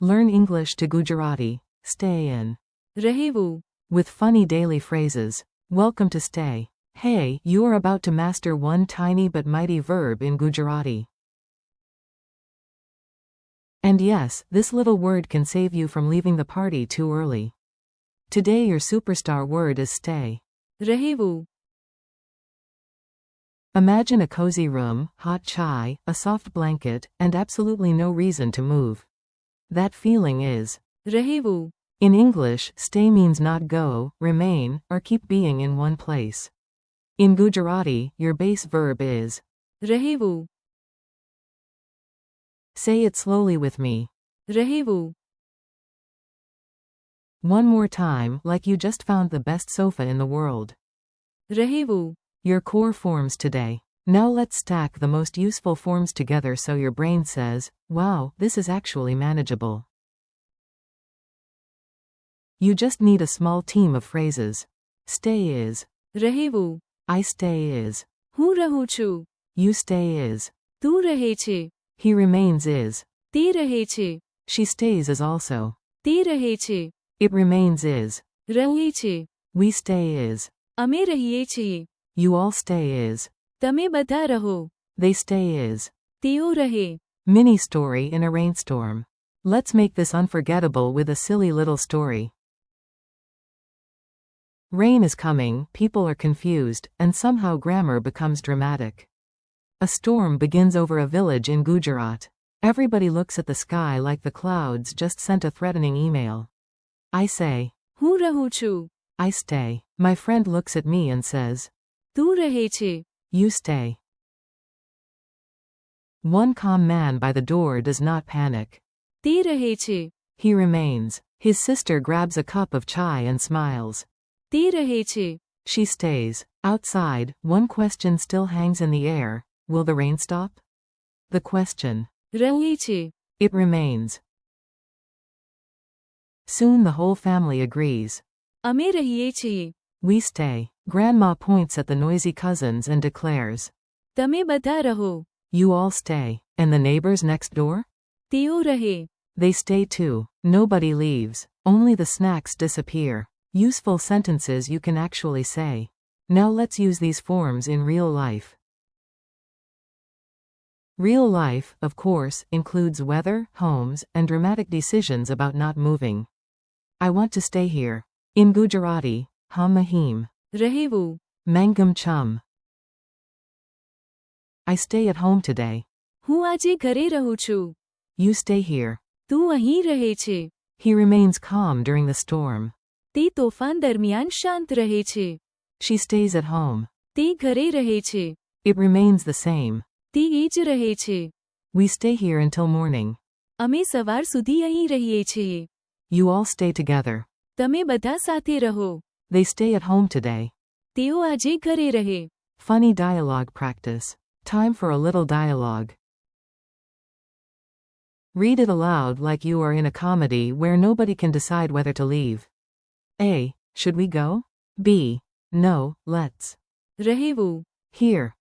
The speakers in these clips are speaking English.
Learn English to Gujarati. Stay in. રહેવું. With funny daily phrases. Welcome to Stay. Hey, you are about to master one tiny but mighty verb in Gujarati. And yes, this little word can save you from leaving the party too early. Today your superstar word is stay. રહેવું. Imagine a cozy room, hot chai, a soft blanket, and absolutely no reason to move. That feeling is રહેવું. In English, stay means not go, remain, or keep being in one place. In Gujarati, your base verb is રહેવું. Say it slowly with me. રહેવું. One more time, like you just found the best sofa in the world. રહેવું. Your core forms today. Now let's stack the most useful forms together so your brain says, wow, this is actually manageable. You just need a small team of phrases. Stay is રહેવું. I stay is હું રહું છું. You stay is તું રહે છે. He remains is તે રહે છે. She stays is also તે રહે છે. It remains is રહે છે. We stay is અમે રહીએ છીએ. You all stay is તમે બધા રહો. They stay is તેઓ રહે. Mini story in a rainstorm. Let's make this unforgettable with a silly little story. Rain is coming, people are confused, and somehow grammar becomes dramatic. A storm begins over a village in Gujarat. Everybody looks at the sky like the clouds just sent a threatening email. I say, હું રહું છું. I stay. My friend looks at me and says, તું રહે છે. You stay. One calm man by the door does not panic. તે રહે છે. He remains. His sister grabs a cup of chai and smiles. તે રહે છે. She stays. Outside, one question still hangs in the air. Will the rain stop? The question. રહે છે. It remains. Soon the whole family agrees. અમે રહીએ છીએ. We stay. Grandma points at the noisy cousins and declares, તમે બધા રહો. You all stay. And the neighbors next door? તેઓ રહે. They stay too. Nobody leaves. Only the snacks disappear. Useful sentences you can actually say. Now let's use these forms in real life. Real life, of course, includes weather, homes, and dramatic decisions about not moving. I want to stay here. In Gujarati, hum mahim. રહેવું. Mangam chum. I stay at home today. હું આજે ઘરે રહું છું. You stay here. તું અહીં રહે છે. He remains calm during the storm. તે તોફાન દરમિયાન શાંત રહે છે. She stays at home. તે ઘરે રહે છે. It remains the same. તે એ જ રહે છે. We stay here until morning. અમે સવાર સુધી અહીં રહીએ છીએ. You all stay together. તમે બધા સાથે રહો. They stay at home today. તેઓ આજે ઘરે રહે. Funny dialogue practice. Time for a little dialogue. Read it aloud like you are in a comedy where nobody can decide whether to leave. A. Should we go? B. No, let's. રહેવું. Here.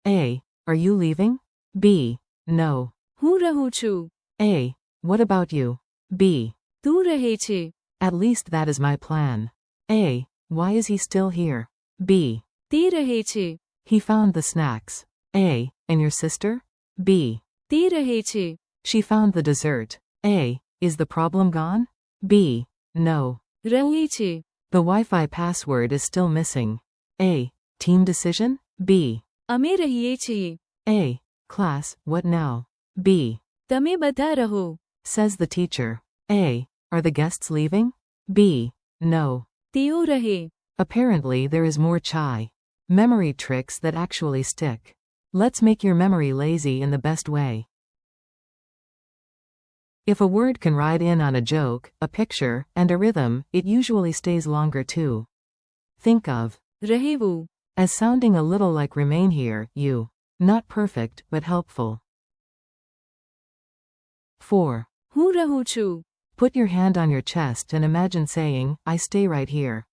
A. Are you leaving? B. No. હું રહું છું. A. What about you? B. તું રહે છે. At least that is my plan. A. Why is he still here? B. તે રહે છે. He found the snacks. A. And your sister? B. તે રહે છે. She found the dessert. A. Is the problem gone? B. No. રહે છે. The Wi-Fi password is still missing. A. Team decision? B. અમે રહીએ છીએ. A. Class, what now? B. તમે બધા રહો. Says the teacher. A. Are the guests leaving? B. No. તેઓ રહે. Apparently there is more chai. Memory tricks that actually stick. Let's make your memory lazy in the best way. If a word can ride in on a joke, a picture, and a rhythm, it usually stays longer too. Think of રહેવું. as sounding a little like remain here, you. Not perfect, but helpful. 4. હું રહું છું. Put your hand on your chest and imagine saying, I stay right here.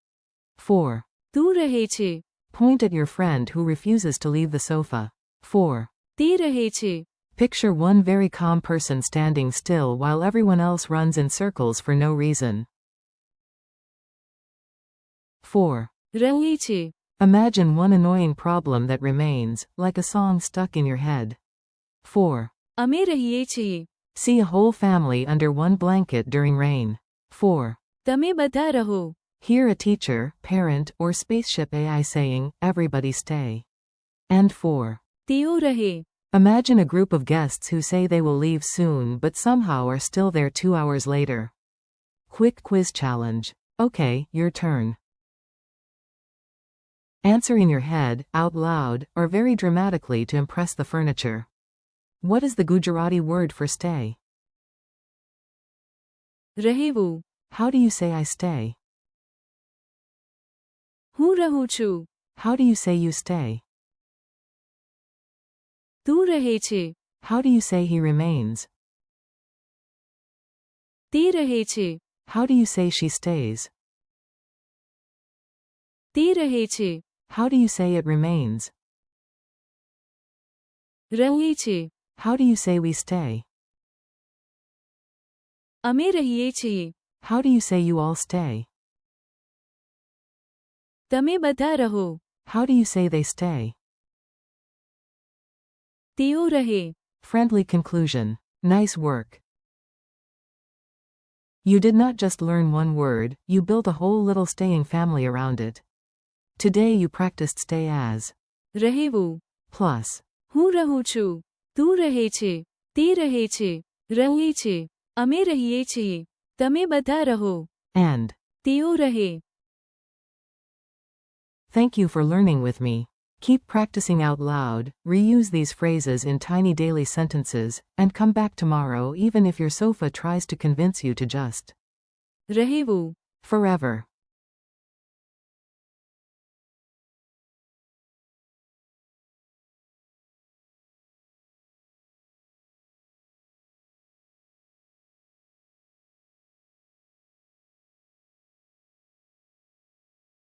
4. તું રહે છે. Point at your friend who refuses to leave the sofa. 4. તે રહે છે. Picture one very calm person standing still while everyone else runs in circles for no reason. 4. રહે છે. Imagine one annoying problem that remains, like a song stuck in your head. 4. અમે રહીએ છીએ. See a whole family under one blanket during rain. 4. તમે બધા રહો. Hear a teacher, parent, or spaceship AI saying, "Everybody stay." And 4. તેઓ રહે. Imagine a group of guests who say they will leave soon but somehow are still there 2 hours later. Quick quiz challenge. Okay, your turn. Answer in your head, out loud, or very dramatically to impress the furniture. What is the Gujarati word for stay? રહેવું. How do you say I stay? હું રહું છું. How do you say you stay? તું રહે છે. How do you say he remains? તે રહે છે. How do you say she stays? તે રહે છે. How do you say it remains? રહે છે. How do you say we stay? અમે રહીએ છીએ. How do you say you all stay? તમે બધા રહો. How do you say they stay? તેઓ રહે. Friendly conclusion. Nice work. You did not just learn one word, you built a whole little staying family around it. Today you practiced stay as રહેવું. plus હું રહું છું. તું રહે છે. તે રહે છે. રહે છે. અમે રહીએ છીએ. તમે બધા રહો. and. તેઓ રહે. Thank you for learning with me. Keep practicing out loud, reuse these phrases in tiny daily sentences, and come back tomorrow even if your sofa tries to convince you to just રહેવું. forever.